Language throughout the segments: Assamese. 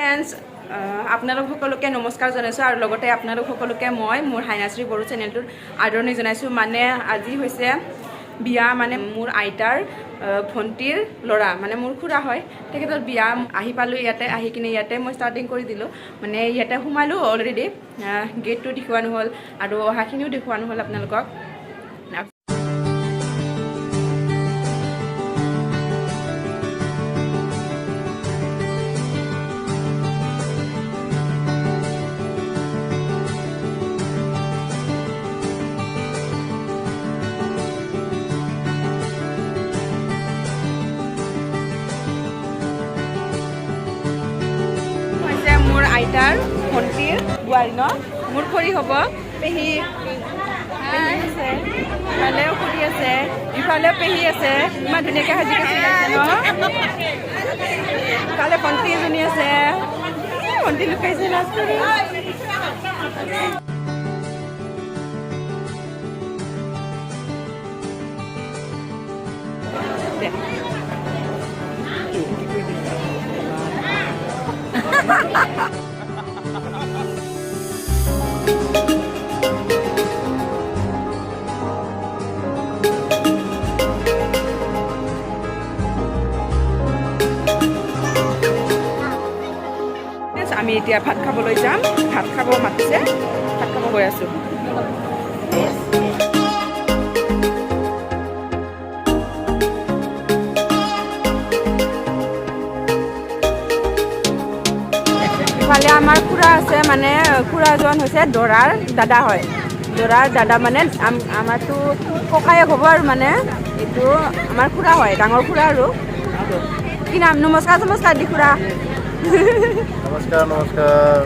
ফ্ৰেণ্ডছ আপোনালোক সকলোকে নমস্কাৰ জনাইছোঁ আৰু লগতে আপোনালোক সকলোকে মই মোৰ হাইনাশ্ৰী বড়ো চেনেলটোত আদৰণি জনাইছোঁ। মানে আজি হৈছে বিয়া, মানে মোৰ আইতাৰ ভণ্টিৰ ল'ৰা, মানে মোৰ খুৰা হয়, তেখেতৰ বিয়া। আহি পালোঁ ইয়াতে, আহি কিনে ইয়াতে মই ষ্টাৰ্টিং কৰি দিলোঁ। মানে ইয়াতে সোমালোঁ অলৰেডি, গেটটো দেখুওৱা নহ'ল আৰু অহাখিনিও দেখুওৱা নহ'ল আপোনালোকক। মোৰ আইতাৰ ভণ্টিৰ বোৱাৰী ন, মোৰ খৰি হ'ব, পেহী আছে, ইফালেও খৰি আছে, ইফালেও পেহী আছে, ইমান ধুনীয়াকৈ সাজি কাচি আছে ন। ইফালে ভণ্টি এজনী আছে, ভণ্টি লুকাইছে লাজ কৰি। আমি এতিয়া ভাত খাবলৈ যাম, ভাত খাব মাতিছে, ভাত খাব গৈ আছোঁ। ইফালে আমাৰ খুৰা আছে, মানে খুৰাজন হৈছে দৰাৰ দাদা হয়, দৰাৰ দাদা মানে আমাৰতো ককায়েক হ'ব আৰু, মানে এইটো আমাৰ খুৰা হয়, ডাঙৰ খুৰা আৰু। কি নাম? নমস্কাৰ চমস্কাৰ দি খুৰা। নমস্কাৰ নমস্কাৰ।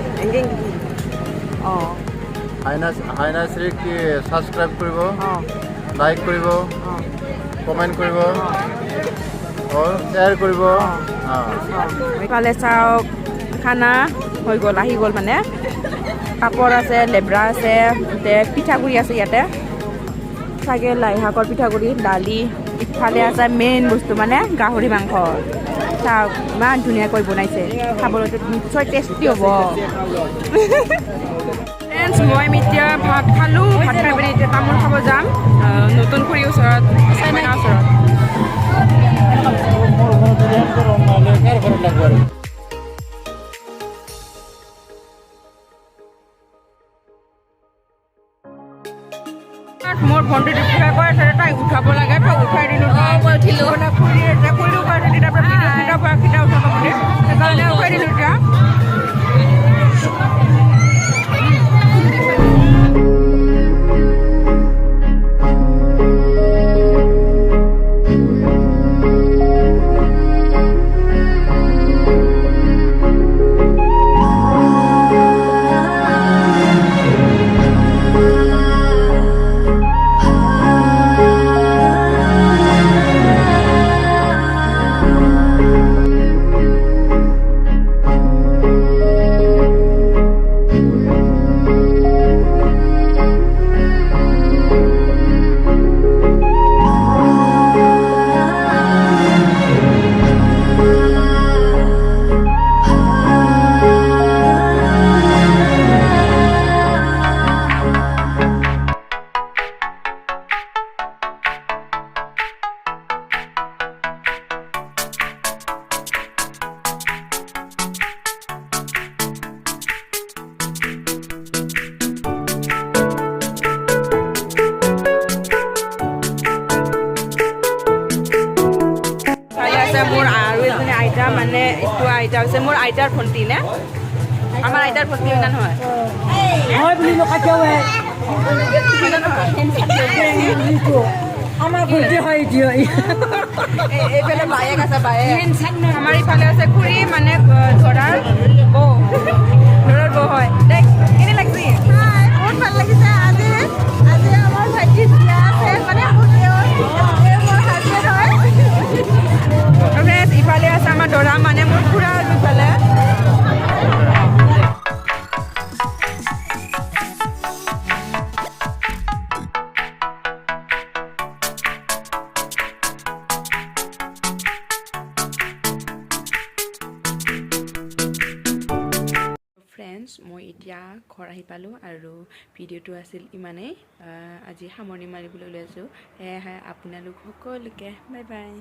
অঁ, হাইনাশ্ৰীক ছাবস্ক্ৰাইব কৰিব, অঁ, লাইক কৰিব, অঁ, কমেণ্ট কৰিব আৰু শ্বেয়াৰ কৰিব। ইফালে চাওক, খানা হৈ গ'ল, আহি গ'ল, মানে পাপৰ আছে, লেবৰা আছে, পিঠাগুড়ি আছে ইয়াতে, চাগে লাই শাকৰ পিঠাগুড়ি, দালি। ইফালে আছে মেইন বস্তু, মানে গাহৰি মাংস। চাওক ইমান ধুনীয়াকৈ বনাইছে, খাবলৈতো নিশ্চয় টেষ্টি হ'ব। ফ্ৰেণ্ডছ, মই এতিয়া ভাত খালোঁ, ভাত খাই পিনি এতিয়া তামোল খাব যাম, নতুন খুৰীৰ ওচৰত, চাইনাৰ ওচৰত। মোৰ ভণ্টিটো কিবা কৈ আছে, তাইক উঠাব লাগে, তই উঠাই দিলোঁ। মই উঠিলোঁ, খুৰীৰ পৰা খিতা উঠাব বুলি, সেইকাৰণে উঠাই দিলোঁ এতিয়া। মোৰ আৰু এজনী আইতা, মানে এইটো আইতা হৈছে মোৰ আইতাৰ ভণ্টি নে, আমাৰ আইতাৰ ভণ্টি না নহয়? আমাৰ ভণ্টি হয়, এইফালে বায়েক আছে, বায়েক। আমাৰ ইফালে আছে খুৰী, মানে ধৰাৰ বৌ, ধৰাৰ বৌ হয়। কেনে লাগিছে? বহুত ভাল লাগিছে। আজি আমাৰ ভাইটিৰ বিয়া আছে, মানে মোৰ হাজবেণ্ড হয়। ইফালে আছে আমাৰ দৰা, মানে মোৰ খুৰা আৰু ইফালে। ফ্ৰেণ্ডছ মই এতিয়া ঘৰ আহি পালোঁ আৰু ভিডিঅ'টো আছিল ইমানেই আজি সামৰণি মাৰিবলৈ ওলাইছোঁ সেয়েহে আপোনালোক সকলোকে বাই বাই